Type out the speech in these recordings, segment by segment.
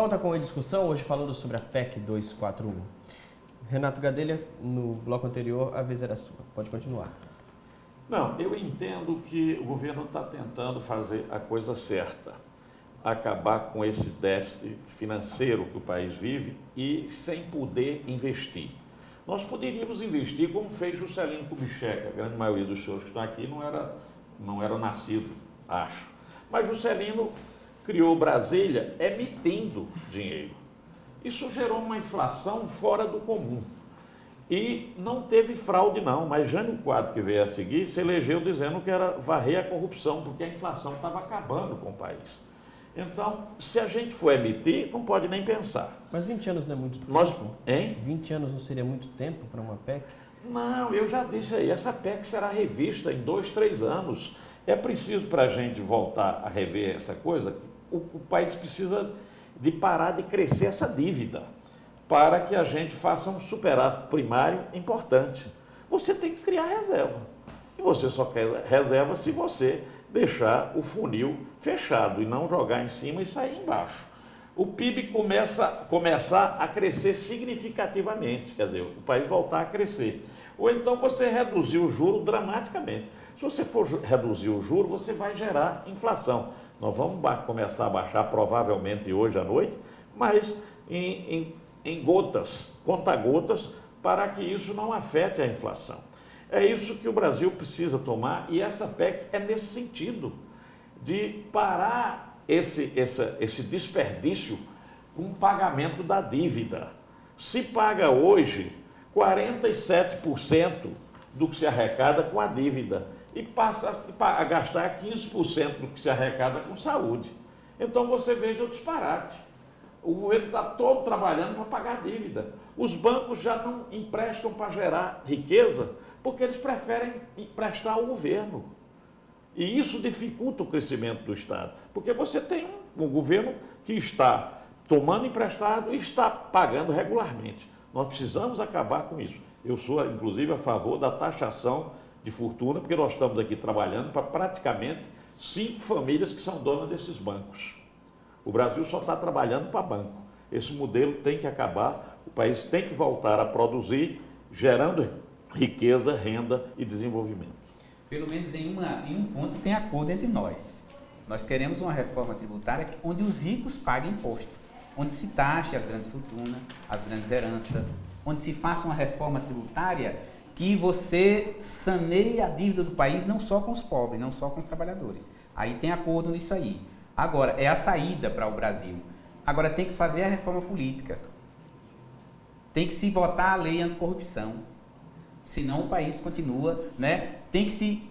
volta com a discussão, hoje falando sobre a PEC 241. Renato Gadelha, no bloco anterior, a vez era sua. Pode continuar. Não, eu entendo que o governo está tentando fazer a coisa certa, acabar com esse déficit financeiro que o país vive e sem poder investir. Nós poderíamos investir como fez Juscelino Kubitschek, a grande maioria dos senhores que estão aqui não eram nascidos, acho. Mas Juscelino criou Brasília emitindo dinheiro. Isso gerou uma inflação fora do comum. E não teve fraude não, mas Jânio Quadros, que veio a seguir, se elegeu dizendo que era varrer a corrupção, porque a inflação estava acabando com o país. Então, se a gente for emitir, não pode nem pensar. Mas 20 anos não é muito tempo? Hein? 20 anos não seria muito tempo para uma PEC? Não, eu já disse aí, essa PEC será revista em 2, 3 anos. É preciso para a gente voltar a rever essa coisa, o país precisa de parar de crescer essa dívida, para que a gente faça um superávit primário importante. Você tem que criar reserva. E você só quer reserva se você deixar o funil fechado e não jogar em cima e sair embaixo. O PIB começar a crescer significativamente, quer dizer, o país voltar a crescer. Ou então você reduzir o juro dramaticamente. Se você for reduzir o juro, você vai gerar inflação. Nós vamos começar a baixar provavelmente hoje à noite, mas em gotas, conta-gotas, para que isso não afete a inflação. É isso que o Brasil precisa tomar e essa PEC é nesse sentido, de parar esse desperdício com o pagamento da dívida. Se paga hoje 47% do que se arrecada com a dívida e passa a gastar 15% do que se arrecada com saúde. Então você veja o disparate. O governo está todo trabalhando para pagar a dívida. Os bancos já não emprestam para gerar riqueza, porque eles preferem emprestar ao governo. E isso dificulta o crescimento do Estado, porque você tem um governo que está tomando emprestado e está pagando regularmente. Nós precisamos acabar com isso. Eu sou, inclusive, a favor da taxação de fortuna, porque nós estamos aqui trabalhando para praticamente 5 famílias que são donas desses bancos. O Brasil só está trabalhando para banco. Esse modelo tem que acabar, o país tem que voltar a produzir, gerando riqueza, renda e desenvolvimento. Pelo menos em um ponto tem acordo entre nós. Nós queremos uma reforma tributária onde os ricos paguem imposto, onde se taxe as grandes fortunas, as grandes heranças, onde se faça uma reforma tributária que você saneie a dívida do país não só com os pobres, não só com os trabalhadores. Aí tem acordo nisso aí. Agora, é a saída para o Brasil. Agora tem que se fazer a reforma política. Tem que se votar a lei anticorrupção. Senão o país continua, né? Tem que se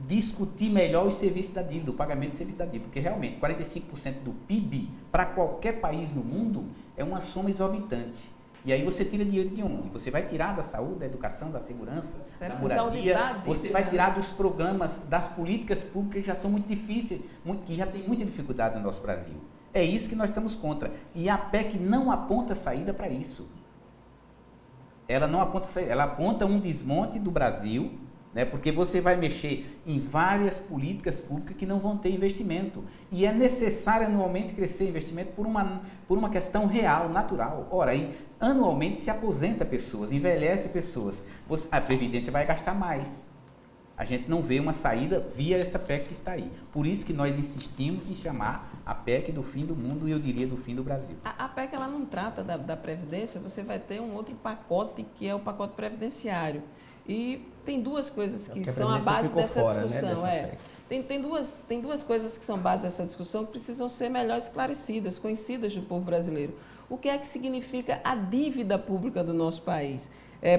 discutir melhor os serviços da dívida, o pagamento de serviços da dívida. Porque realmente 45% do PIB para qualquer país no mundo é uma soma exorbitante. E aí você tira dinheiro de onde? Você vai tirar da saúde, da educação, da segurança, da moradia, você vai tirar dos programas, das políticas públicas que já são muito difíceis, que já tem muita dificuldade no nosso Brasil. É isso que nós estamos contra. E a PEC não aponta saída para isso. Ela não aponta saída, ela aponta um desmonte do Brasil, né, porque você vai mexer em várias políticas públicas que não vão ter investimento. E é necessário anualmente crescer investimento por uma questão real, natural. Ora, aí, anualmente se aposenta pessoas, envelhece pessoas. A Previdência vai gastar mais. A gente não vê uma saída via essa PEC que está aí. Por isso que nós insistimos em chamar a PEC do fim do mundo e eu diria do fim do Brasil. A PEC ela não trata da Previdência, você vai ter um outro pacote que é o pacote previdenciário. E tem duas coisas que são a base dessa discussão. Né, tem duas coisas que são base dessa discussão que precisam ser melhor esclarecidas, conhecidas do povo brasileiro. O que é que significa a dívida pública do nosso país?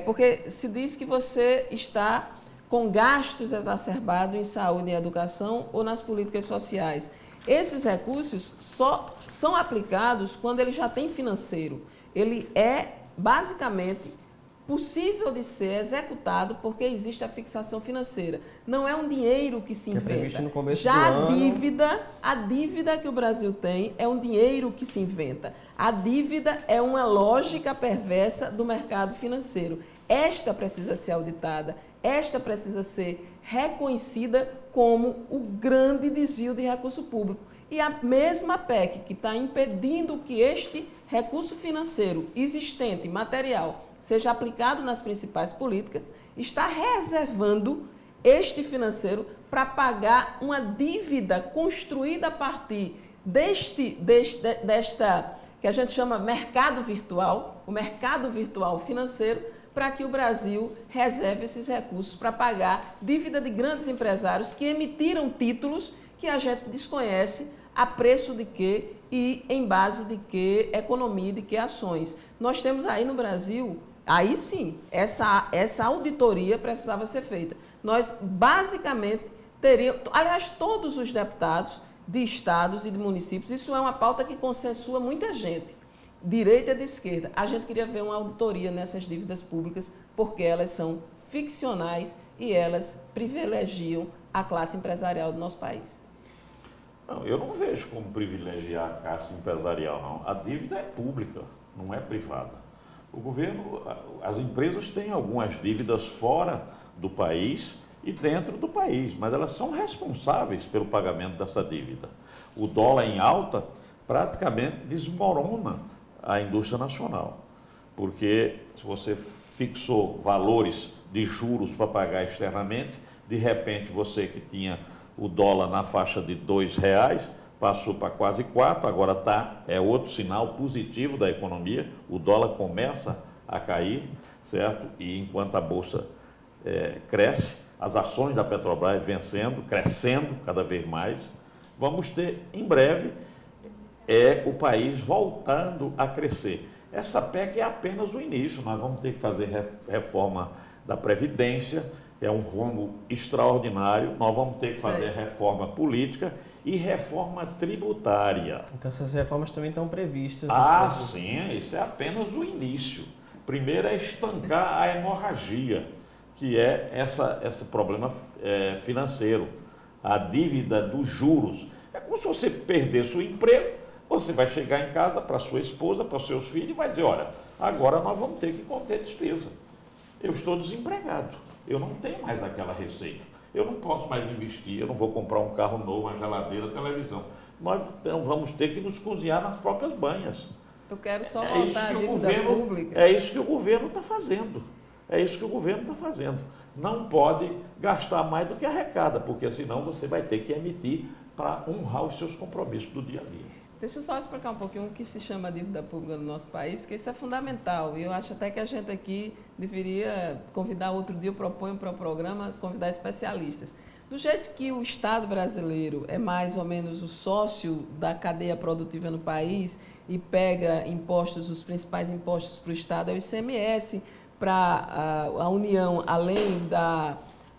Porque se diz que você está com gastos exacerbados em saúde e educação ou nas políticas sociais. Esses recursos só são aplicados quando ele já tem financeiro. Ele é, basicamente, possível de ser executado porque existe a fixação financeira. Não é um dinheiro que se inventa. previsto no começo Já do ano. A dívida que o Brasil tem é um dinheiro que se inventa. A dívida é uma lógica perversa do mercado financeiro. Esta precisa ser auditada, esta precisa ser reconhecida como o grande desvio de recurso público. E a mesma PEC que está impedindo que este recurso financeiro existente, material, seja aplicado nas principais políticas, está reservando este financeiro para pagar uma dívida construída a partir desta que a gente chama mercado virtual, o mercado virtual financeiro, para que o Brasil reserve esses recursos para pagar dívida de grandes empresários que emitiram títulos que a gente desconhece a preço de quê e em base de que economia, de que ações. Nós temos aí no Brasil, aí sim, essa auditoria precisava ser feita. Nós basicamente teríamos, aliás, todos os deputados de estados e de municípios, isso é uma pauta que consensua muita gente, direita e de esquerda. A gente queria ver uma auditoria nessas dívidas públicas, porque elas são ficcionais e elas privilegiam a classe empresarial do nosso país. Não, eu não vejo como privilegiar a classe empresarial, não. A dívida é pública, não é privada. O governo, as empresas têm algumas dívidas fora do país e dentro do país, mas elas são responsáveis pelo pagamento dessa dívida. O dólar em alta praticamente desmorona a indústria nacional, porque se você fixou valores de juros para pagar externamente, de repente você que tinha o dólar na faixa de R$2, passou para quase 4, agora é outro sinal positivo da economia, o dólar começa a cair, certo? E enquanto a Bolsa cresce, as ações da Petrobras crescendo cada vez mais, vamos ter em breve o país voltando a crescer. Essa PEC é apenas o início, nós vamos ter que fazer reforma da Previdência, é um rumo extraordinário, nós vamos ter que fazer reforma política e reforma tributária. Então essas reformas também estão previstas. Sim, isso é apenas o início. Primeiro é estancar a hemorragia, que é esse problema financeiro, a dívida dos juros. É como se você perdesse o emprego, você vai chegar em casa para sua esposa, para seus filhos e vai dizer, olha, agora nós vamos ter que conter despesa. Eu estou desempregado, eu não tenho mais aquela receita, eu não posso mais investir, eu não vou comprar um carro novo, uma geladeira, televisão. Nós então, vamos ter que nos cozinhar nas próprias banhas. Eu quero só voltar à dívida pública. É isso que o governo está fazendo. É isso que o governo está fazendo. Não pode gastar mais do que arrecada, porque senão você vai ter que emitir para honrar os seus compromissos do dia a dia. Deixa eu só explicar um pouquinho o que se chama dívida pública no nosso país, que isso é fundamental. E eu acho até que a gente aqui deveria convidar outro dia, eu proponho para o programa, convidar especialistas. Do jeito que o Estado brasileiro é mais ou menos o sócio da cadeia produtiva no país e pega impostos, os principais impostos para o Estado é o ICMS, para a União, além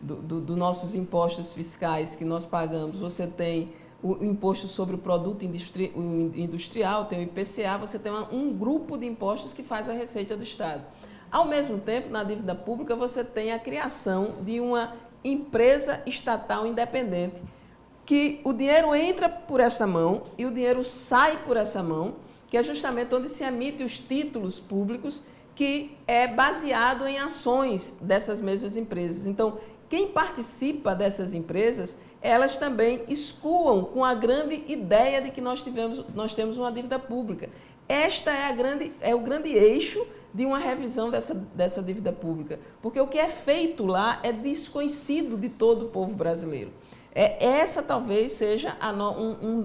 dos nossos impostos fiscais que nós pagamos, você tem o imposto sobre o produto industrial, tem o IPCA, você tem um grupo de impostos que faz a receita do Estado. Ao mesmo tempo, na dívida pública, você tem a criação de uma empresa estatal independente, que o dinheiro entra por essa mão e o dinheiro sai por essa mão, que é justamente onde se emite os títulos públicos, que é baseado em ações dessas mesmas empresas. Então, quem participa dessas empresas, elas também escoam com a grande ideia de que nós temos uma dívida pública. Esta é o grande eixo de uma revisão dessa dívida pública, porque o que é feito lá é desconhecido de todo o povo brasileiro. Essa talvez seja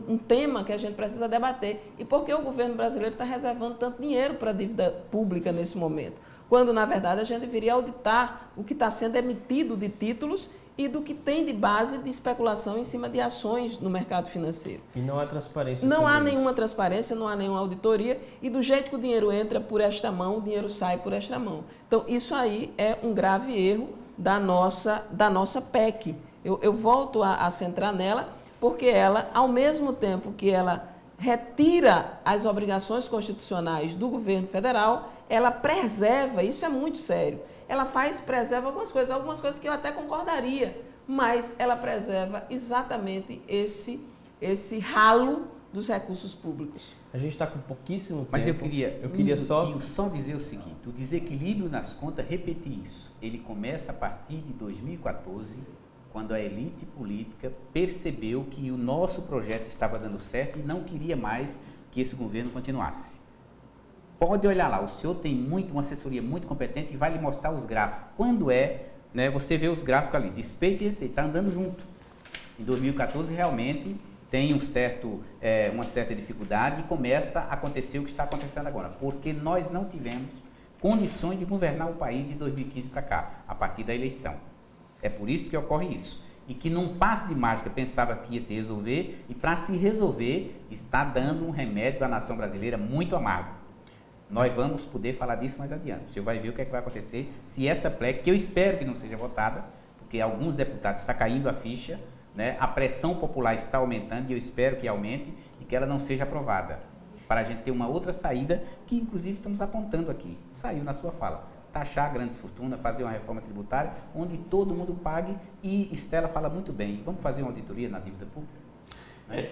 um tema que a gente precisa debater. E por que o governo brasileiro está reservando tanto dinheiro para a dívida pública nesse momento? Quando, na verdade, a gente deveria auditar o que está sendo emitido de títulos e do que tem de base de especulação em cima de ações no mercado financeiro. E não há transparência. Não há nenhuma transparência, não há nenhuma auditoria, e do jeito que o dinheiro entra por esta mão, o dinheiro sai por esta mão. Então, isso aí é um grave erro da nossa PEC. Eu volto a centrar nela, porque ela, ao mesmo tempo que ela retira as obrigações constitucionais do governo federal, ela preserva, isso é muito sério, preserva algumas coisas que eu até concordaria, mas ela preserva exatamente esse ralo dos recursos públicos. A gente está com pouquíssimo tempo. Mas eu queria só dizer o seguinte, o desequilíbrio nas contas, repetir isso, ele começa a partir de 2014, quando a elite política percebeu que o nosso projeto estava dando certo e não queria mais que esse governo continuasse. Pode olhar lá, o senhor tem uma assessoria muito competente e vai lhe mostrar os gráficos. Quando né, você vê os gráficos ali, despeito e receita, está andando junto. Em 2014, realmente, tem uma certa dificuldade e começa a acontecer o que está acontecendo agora, porque nós não tivemos condições de governar o país de 2015 para cá, a partir da eleição. É por isso que ocorre isso. E que num passe de mágica pensava que ia se resolver, e para se resolver, está dando um remédio à nação brasileira muito amargo. Nós vamos poder falar disso mais adiante. O senhor vai ver o que é que vai acontecer se essa PLEC, que eu espero que não seja votada, porque alguns deputados estão caindo a ficha, né? A pressão popular está aumentando e eu espero que aumente e que ela não seja aprovada. Para a gente ter uma outra saída, que inclusive estamos apontando aqui. Saiu na sua fala. Taxar grandes fortunas, fazer uma reforma tributária, onde todo mundo pague e Estela fala muito bem. Vamos fazer uma auditoria na dívida pública?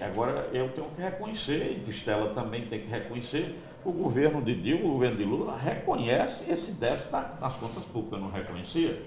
Agora, eu tenho que reconhecer, e Estela também tem que reconhecer, o governo de Dilma, o governo de Lula, reconhece esse déficit nas contas públicas. Não reconhecia?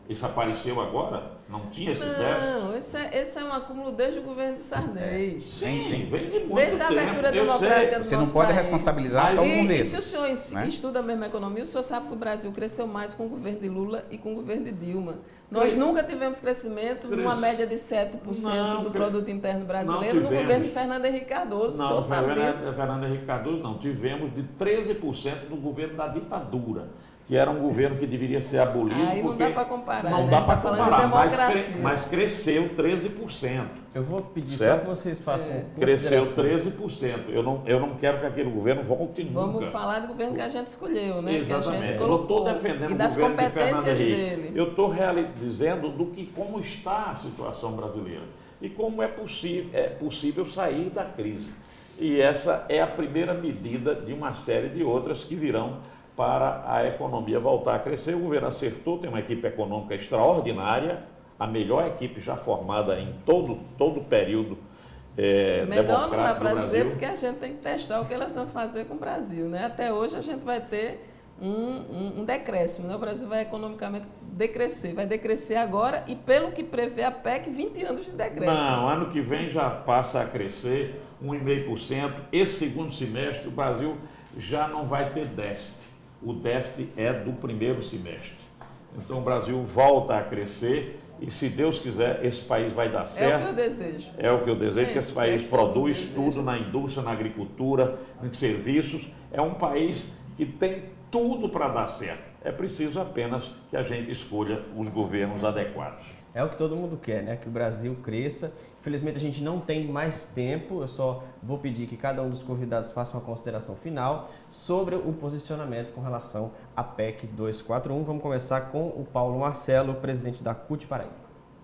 Isso apareceu agora? Não tinha esse déficit? Não, esse é um acúmulo desde o governo de Sarney. Sim, vem de muito desde tempo. a abertura democrática do Você não nosso pode país. responsabilizar só o governo. E se o senhor né? estuda a mesma economia, o senhor sabe que o Brasil cresceu mais com o governo de Lula e com o governo de Dilma. Nós nunca tivemos crescimento numa média de 7% do produto interno brasileiro no governo de Fernando Henrique Cardoso. Não, o senhor sabe disso? Fernando Henrique Cardoso não. Tivemos de 13% no governo da ditadura, que era um governo que deveria ser abolido. Aí não dá para comparar. Não dá para comparar, mas cresceu 13%. Eu vou pedir certo? só que vocês façam Cresceu 13%. Eu não quero que aquele governo volte nunca. Vamos falar do governo que a gente escolheu, né? Exatamente. Que a gente Eu não estou colocou. defendendo E o das governo de Fernando competências Henrique. dele. Eu estou dizendo como está a situação brasileira e como é possível sair da crise. E essa é a primeira medida de uma série de outras que virão para a economia voltar a crescer. O governo acertou, tem uma equipe econômica extraordinária, a melhor equipe já formada em todo o período Melhor não dá democrático do para dizer, Brasil. porque a gente tem que testar o que elas vão fazer com o Brasil, né? Até hoje a gente vai ter um decréscimo, né? O Brasil vai economicamente decrescer, vai decrescer agora e pelo que prevê a PEC, 20 anos de decréscimo. Não, ano que vem já passa a crescer 1,5%. Esse segundo semestre o Brasil já não vai ter déficit. O déficit é do primeiro semestre. Então o Brasil volta a crescer e, se Deus quiser, esse país vai dar certo. É o que eu desejo. É o que eu desejo, que esse país produz tudo na indústria, na agricultura, em serviços. É um país que tem tudo para dar certo. É preciso apenas que a gente escolha os governos adequados. É o que todo mundo quer, né? Que o Brasil cresça. Infelizmente a gente não tem mais tempo, eu só vou pedir que cada um dos convidados faça uma consideração final sobre o posicionamento com relação à PEC 241. Vamos começar com o Paulo Marcelo, presidente da CUT Paraíba.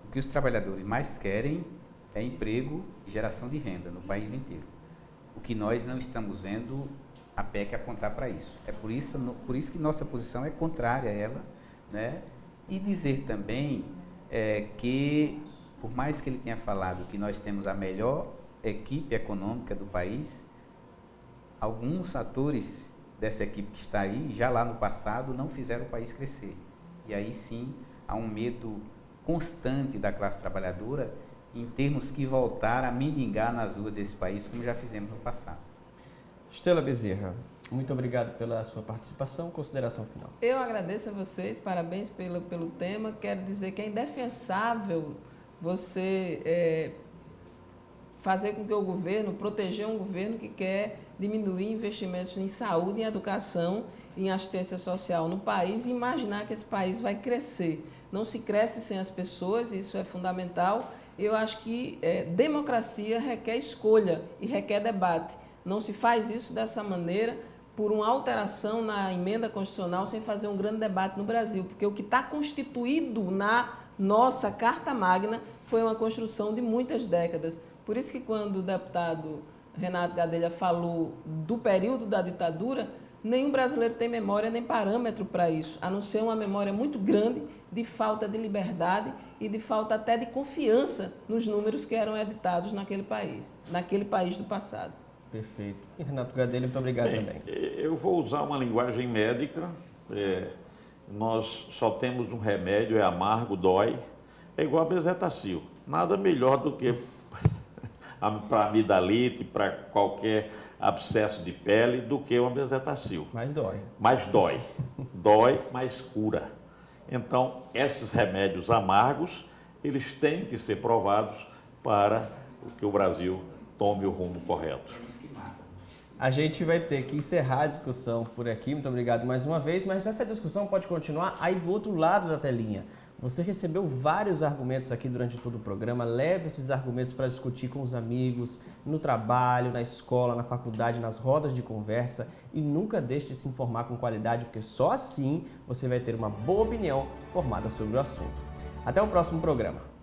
O que os trabalhadores mais querem é emprego e geração de renda no país inteiro. O que nós não estamos vendo a PEC apontar para isso. É por isso que nossa posição é contrária a ela, né? E dizer também que, por mais que ele tenha falado que nós temos a melhor equipe econômica do país, alguns atores dessa equipe que está aí, já lá no passado, não fizeram o país crescer. E aí sim, há um medo constante da classe trabalhadora em termos que voltar a mendigar nas ruas desse país, como já fizemos no passado. Estela Bezerra, muito obrigado pela sua participação. Consideração final. Eu agradeço a vocês, parabéns pelo tema. Quero dizer que é indefensável você fazer com que o governo, proteger um governo que quer diminuir investimentos em saúde, em educação, em assistência social no país e imaginar que esse país vai crescer. Não se cresce sem as pessoas, isso é fundamental. Eu acho que democracia requer escolha e requer debate. Não se faz isso dessa maneira por uma alteração na emenda constitucional sem fazer um grande debate no Brasil, porque o que está constituído na nossa Carta Magna foi uma construção de muitas décadas. Por isso que quando o deputado Renato Gadelha falou do período da ditadura, nenhum brasileiro tem memória nem parâmetro para isso, a não ser uma memória muito grande de falta de liberdade e de falta até de confiança nos números que eram editados naquele país do passado. Perfeito. E Renato Gadelha, muito obrigado também. Eu vou usar uma linguagem médica. Nós só temos um remédio, é amargo, dói, é igual a bezetacil. Nada melhor do que para amidalite, para qualquer abscesso de pele, do que uma bezetacil. Mas dói. Mas dói. Dói, mas cura. Então, esses remédios amargos, eles têm que ser provados para que o Brasil tome o rumo correto. A gente vai ter que encerrar a discussão por aqui. Muito obrigado mais uma vez, mas essa discussão pode continuar aí do outro lado da telinha. Você recebeu vários argumentos aqui durante todo o programa. Leve esses argumentos para discutir com os amigos, no trabalho, na escola, na faculdade, nas rodas de conversa e nunca deixe de se informar com qualidade, porque só assim você vai ter uma boa opinião formada sobre o assunto. Até o próximo programa.